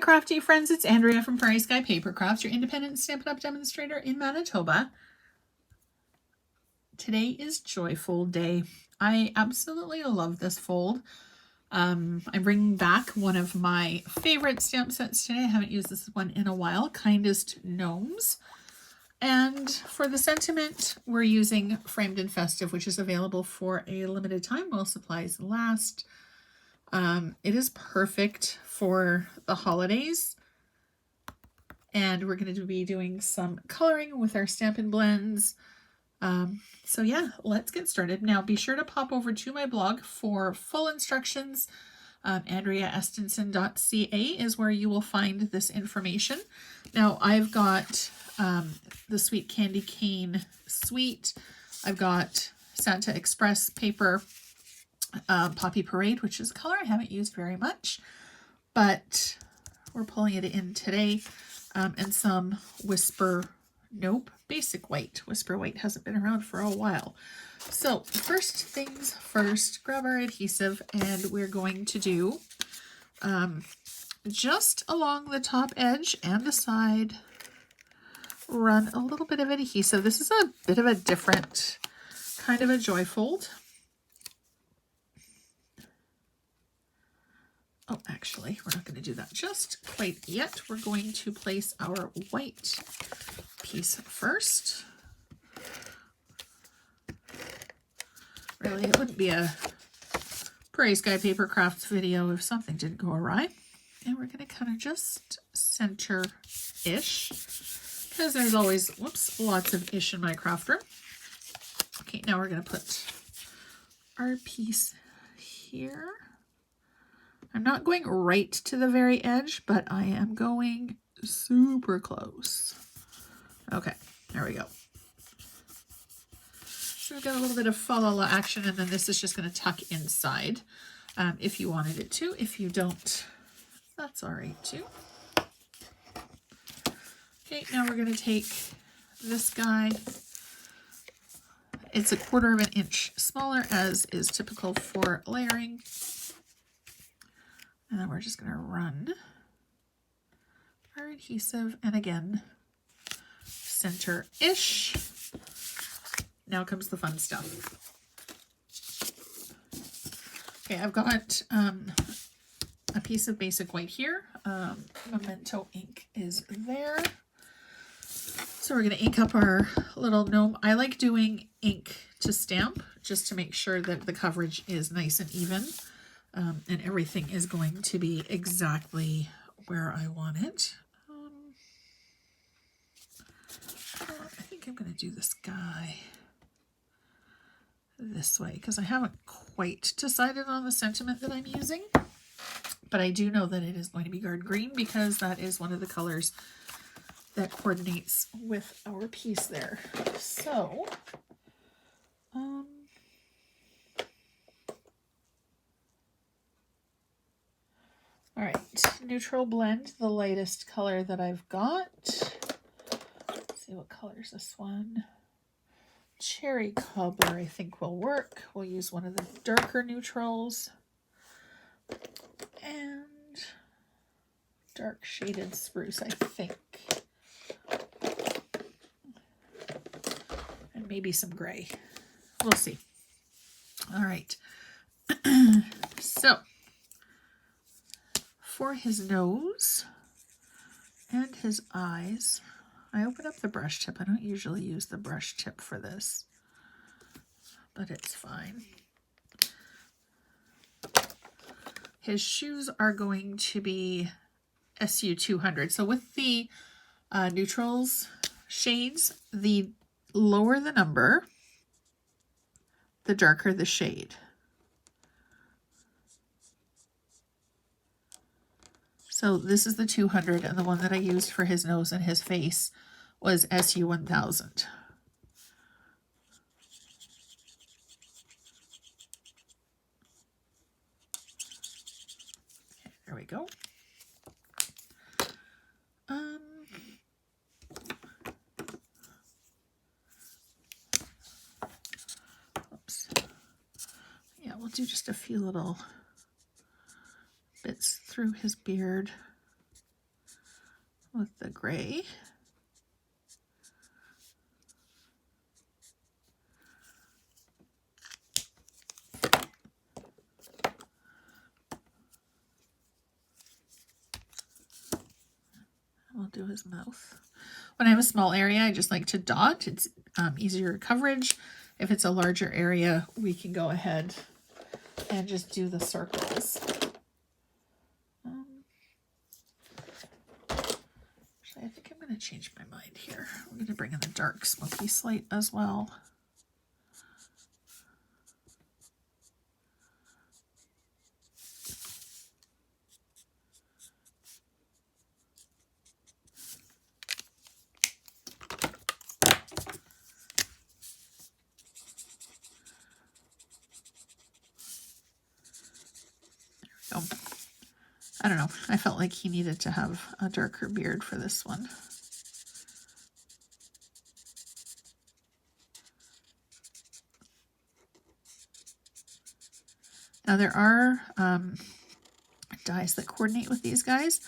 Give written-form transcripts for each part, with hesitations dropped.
crafty friends, it's Andrea from Prairie Sky Paper Crafts, your independent Stampin' Up! Demonstrator in Manitoba. Today is Joyful Day. I absolutely love this fold. I'm bringing back one of my favorite stamp sets today. I haven't used this one in a while, Kindest Gnomes. And for the sentiment, we're using Framed and Festive, which is available for a limited time while supplies last. It is perfect for the holidays. And we're going to be doing some coloring with our Stampin' Blends. So yeah, let's get started. Now be sure to pop over to my blog for full instructions. AndreaEstenson.ca is where you will find this information. Now I've got the Sweet Candy Cane Sweet. I've got Santa Express paper, Poppy Parade, which is a color I haven't used very much, but we're pulling it in today, and some Basic White. Whisper White hasn't been around for a while. So first things first, grab our adhesive, and we're going to do just along the top edge and the side, run a little bit of adhesive. This is a bit of a different kind of a joy fold. Oh, actually, we're not going to do that just quite yet. We're going to place our white piece first. Really, it wouldn't be a Prairie Sky Paper Crafts video if something didn't go awry. And we're going to kind of just center-ish, because there's always, lots of ish in my craft room. Okay, now we're going to put our piece here. I'm not going right to the very edge, but I am going super close. Okay, there we go. So we've got a little bit of fa la la action, and then this is just going to tuck inside if you wanted it to. If you don't, that's all right too. Okay, now we're going to take this guy. It's 1/4 of an inch smaller, as is typical for layering. And then we're just going to run our adhesive, and again, center-ish. Now comes the fun stuff. Okay, I've got a piece of Basic White here. Memento ink is there. So we're going to ink up our little gnome. I like doing ink to stamp just to make sure that the coverage is nice and even. And everything is going to be exactly where I want it. I think I'm going to do this guy this way, because I haven't quite decided on the sentiment that I'm using. But I do know that it is going to be Guard Green, because that is one of the colors that coordinates with our piece there. So, all right, neutral blend, the lightest color that I've got. Let's see, what color is this one? Cherry Cobbler, I think, will work. We'll use one of the darker neutrals. And dark shaded spruce, I think. And maybe some gray. We'll see. All right. So, for his nose and his eyes, I open up the brush tip. I don't usually use the brush tip for this, but it's fine. His shoes are going to be SU 200. So with the neutrals shades, the lower the number, the darker the shade. So this is the 200, and the one that I used for his nose and his face was SU 1000. Okay, there we go. Oops. Yeah, we'll do just a few little bits through his beard. with the gray. We'll do his mouth. When I have a small area, I just like to dot. It's easier coverage. If it's a larger area, we can go ahead and just do the circles. Actually, I think I'm going to change my mind here. I'm going to bring in the dark smoky slate as well. So, I don't know. I felt like he needed to have a darker beard for this one. Now there are dies that coordinate with these guys.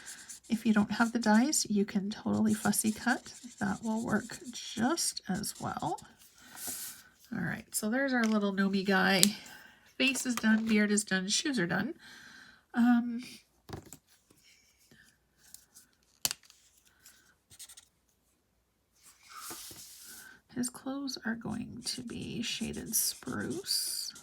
If you don't have the dies, you can totally fussy cut. That will work just as well. All right, so there's our little gnome guy. Face is done, beard is done, shoes are done. His clothes are going to be shaded spruce.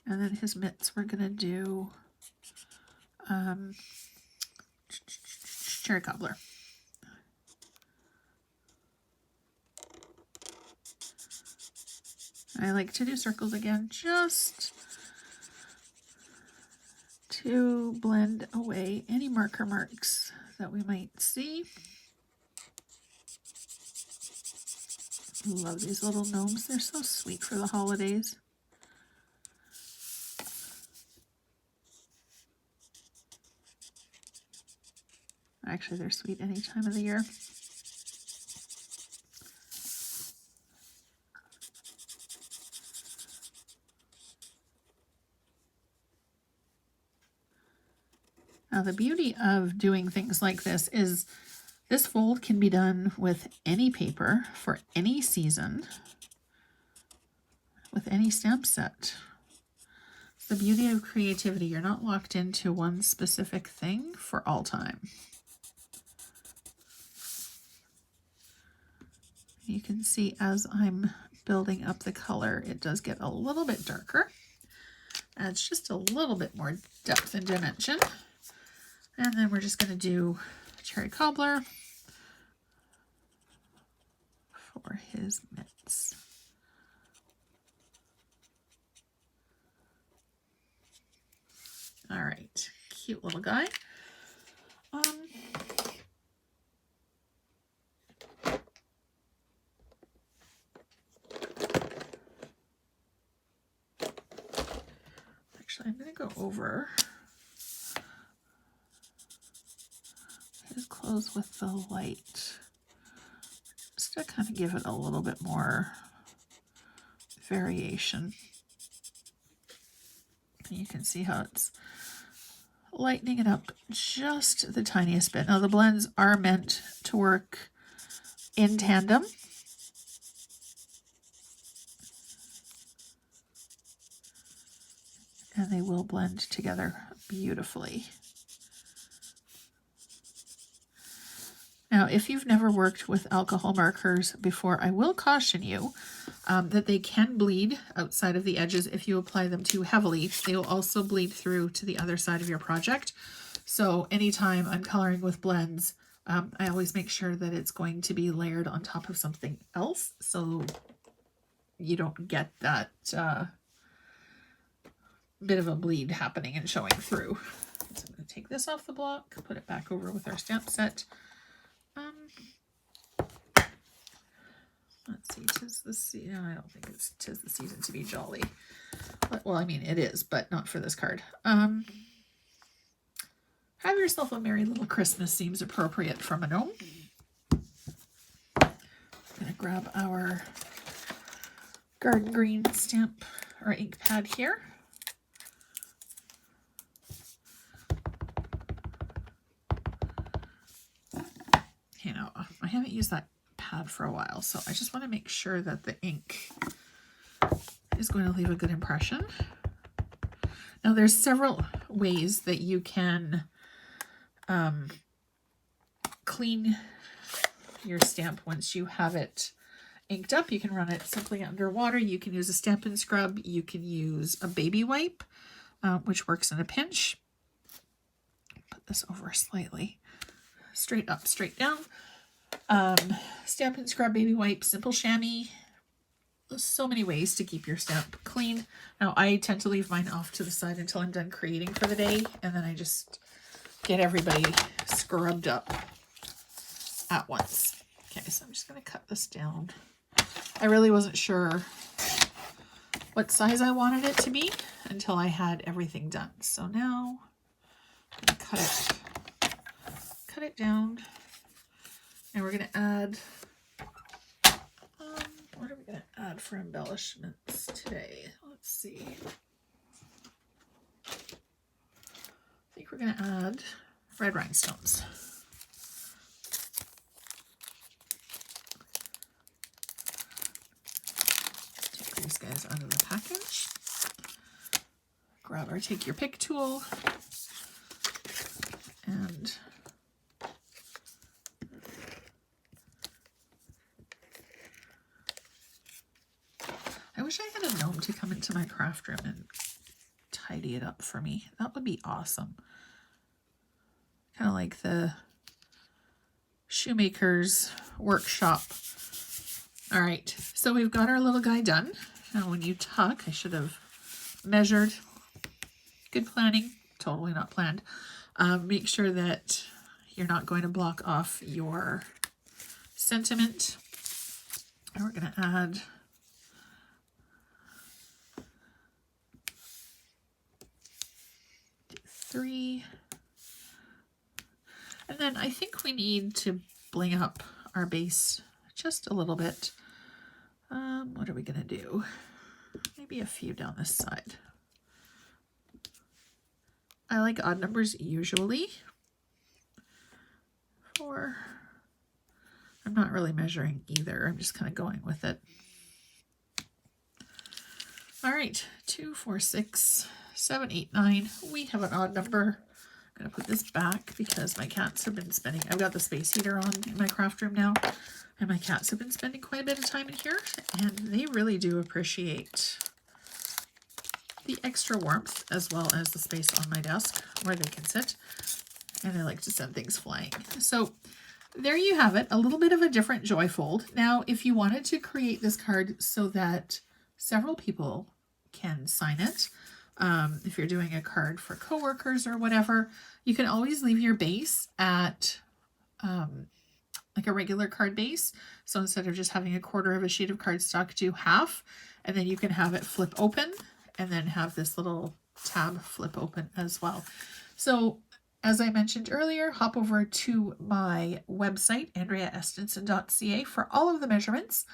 And then his mitts, we're going to do cherry cobbler. I like to do circles again just to blend away any marker marks that we might see. Love these little gnomes. They're so sweet for the holidays. Actually, they're sweet any time of the year. Now, the beauty of doing things like this is this fold can be done with any paper for any season, with any stamp set. It's the beauty of creativity. You're not locked into one specific thing for all time. You can see as I'm building up the color, it does get a little bit darker. Adds just a little bit more depth and dimension. And then we're just going to do cherry cobbler for his mitts. All right, cute little guy. Actually, I'm going to go over his clothes with the light, just to kind of give it a little bit more variation. And you can see how it's lightening it up just the tiniest bit. Now the blends are meant to work in tandem. And they will blend together beautifully. Now, if you've never worked with alcohol markers before, I will caution you that they can bleed outside of the edges if you apply them too heavily. They will also bleed through to the other side of your project. So anytime I'm coloring with blends, I always make sure that it's going to be layered on top of something else so you don't get that bit of a bleed happening and showing through. So I'm going to take this off the block, put it back over with our stamp set. Let's see, 'tis the season. No, I don't think it's 'tis the season to be jolly. But, well, I mean, it is, but not for this card. Have yourself a merry little Christmas seems appropriate from a gnome. I'm going to grab our garden green stamp or ink pad here. You know, I haven't used that pad for a while, so I just want to make sure that the ink is going to leave a good impression. Now there's several ways that you can clean your stamp once you have it inked up. You can run it simply under water. You can use a Stampin' Scrub. You can use a baby wipe, which works in a pinch. Put this over slightly. Straight up, straight down. Stampin' Scrub, baby wipe, simple chamois. There's so many ways to keep your stamp clean. Now I tend to leave mine off to the side until I'm done creating for the day, and then I just get everybody scrubbed up at once. Okay, so I'm just going to cut this down. I really wasn't sure what size I wanted it to be until I had everything done. So now I'm going to cut it down, and we're going to add, what are we going to add for embellishments today? Let's see. I think we're going to add red rhinestones. Take these guys out of the package. Grab our take your pick tool and I wish I had a gnome to come into my craft room and tidy it up for me. That would be awesome. Kind of like the shoemaker's workshop. All right, so we've got our little guy done. Now when you tuck, I should have measured. Good planning, totally not planned. Make sure that you're not going to block off your sentiment. And we're going to add three. And then I think we need to bling up our base just a little bit. What are we going to do? Maybe a few down this side. I like odd numbers usually. 4. I'm not really measuring either. I'm just kind of going with it. All right, 2, 4, 6, 7, 8, 9. We have an odd number. I'm going to put this back because my cats have been spending, I've got the space heater on in my craft room now, and my cats have been spending quite a bit of time in here, and they really do appreciate the extra warmth as well as the space on my desk where they can sit, and I like to send things flying. So there you have it, a little bit of a different joy fold. Now, if you wanted to create this card so that several people can sign it, if you're doing a card for coworkers or whatever, you can always leave your base at like a regular card base. So instead of just having a quarter of a sheet of cardstock, do half, and then you can have it flip open and then have this little tab flip open as well. So as I mentioned earlier, hop over to my website, andreaestenson.ca, for all of the measurements.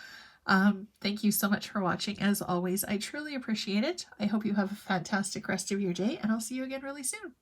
Thank you so much for watching. As always, I truly appreciate it. I hope you have a fantastic rest of your day, and I'll see you again really soon.